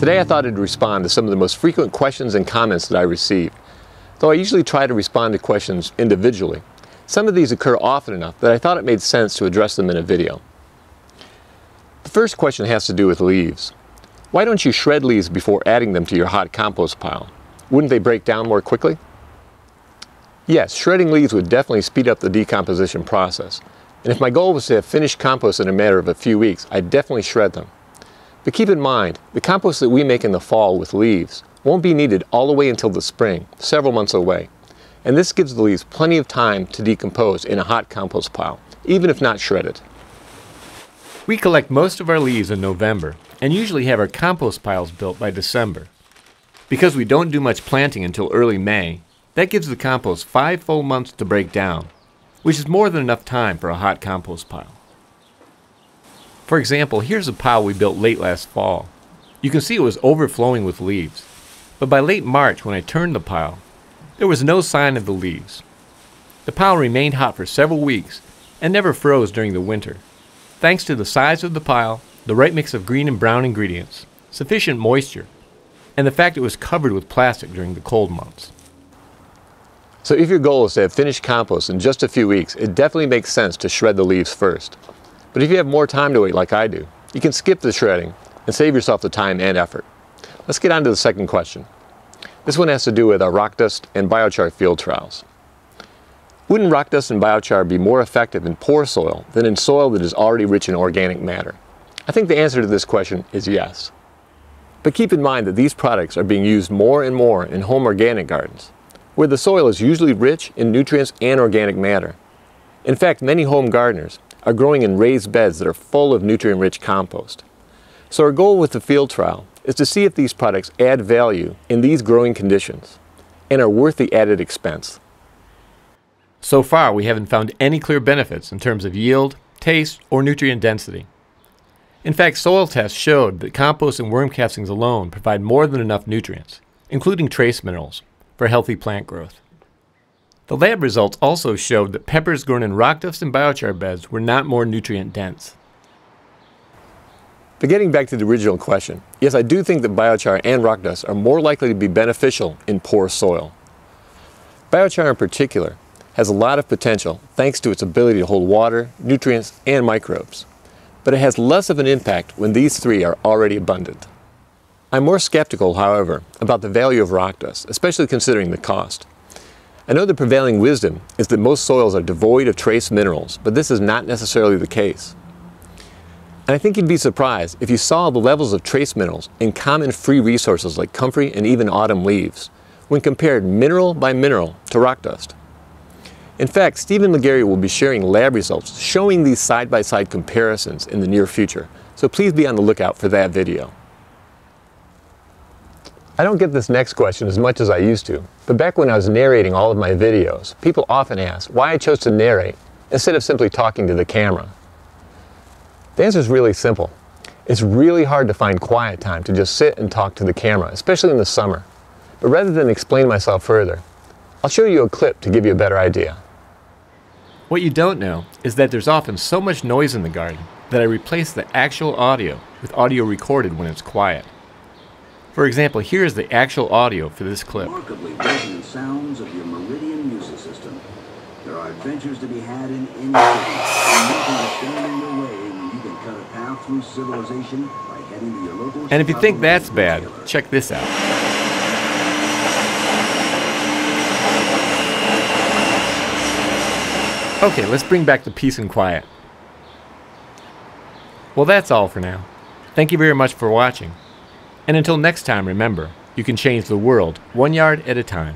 Today I thought I'd respond to some of the most frequent questions and comments that I received. Though I usually try to respond to questions individually, some of these occur often enough that I thought it made sense to address them in a video. The first question has to do with leaves. Why don't you shred leaves before adding them to your hot compost pile? Wouldn't they break down more quickly? Yes, shredding leaves would definitely speed up the decomposition process. And if my goal was to have finished compost in a matter of a few weeks, I'd definitely shred them. But keep in mind, the compost that we make in the fall with leaves won't be needed all the way until the spring, several months away. And this gives the leaves plenty of time to decompose in a hot compost pile, even if not shredded. We collect most of our leaves in November and usually have our compost piles built by December. Because we don't do much planting until early May, that gives the compost 5 full months to break down, which is more than enough time for a hot compost pile. For example, here's a pile we built late last fall. You can see it was overflowing with leaves, but by late March when I turned the pile, there was no sign of the leaves. The pile remained hot for several weeks and never froze during the winter, thanks to the size of the pile, the right mix of green and brown ingredients, sufficient moisture, and the fact it was covered with plastic during the cold months. So if your goal is to have finished compost in just a few weeks, it definitely makes sense to shred the leaves first. But if you have more time to wait like I do, you can skip the shredding and save yourself the time and effort. Let's get on to the second question. This one has to do with our rock dust and biochar field trials. Wouldn't rock dust and biochar be more effective in poor soil than in soil that is already rich in organic matter? I think the answer to this question is yes. But keep in mind that these products are being used more and more in home organic gardens, where the soil is usually rich in nutrients and organic matter. In fact, many home gardeners are growing in raised beds that are full of nutrient-rich compost. So our goal with the field trial is to see if these products add value in these growing conditions and are worth the added expense. So far, we haven't found any clear benefits in terms of yield, taste, or nutrient density. In fact, soil tests showed that compost and worm castings alone provide more than enough nutrients, including trace minerals, for healthy plant growth. The lab results also showed that peppers grown in rock dust and biochar beds were not more nutrient dense. But getting back to the original question, yes, I do think that biochar and rock dust are more likely to be beneficial in poor soil. Biochar in particular has a lot of potential thanks to its ability to hold water, nutrients, and microbes. But it has less of an impact when these three are already abundant. I'm more skeptical, however, about the value of rock dust, especially considering the cost. I know the prevailing wisdom is that most soils are devoid of trace minerals, but this is not necessarily the case. And I think you'd be surprised if you saw the levels of trace minerals in common free resources like comfrey and even autumn leaves, when compared mineral by mineral to rock dust. In fact, Stephen McGarry will be sharing lab results showing these side-by-side comparisons in the near future, so please be on the lookout for that video. I don't get this next question as much as I used to, but back when I was narrating all of my videos, people often asked why I chose to narrate instead of simply talking to the camera. The answer is really simple. It's really hard to find quiet time to just sit and talk to the camera, especially in the summer. But rather than explain myself further, I'll show you a clip to give you a better idea. What you don't know is that there's often so much noise in the garden that I replace the actual audio with audio recorded when it's quiet. For example, here is the actual audio for this clip. Remarkably resonant sounds of your meridian music system. There are adventures to be had in any city, and nothing will stand in your way when you can cut a path through civilization by heading to your local. And if you think that's bad, check this out. Okay, let's bring back the peace and quiet. Well, that's all for now. Thank you very much for watching. And until next time, remember, you can change the world 1 yard at a time.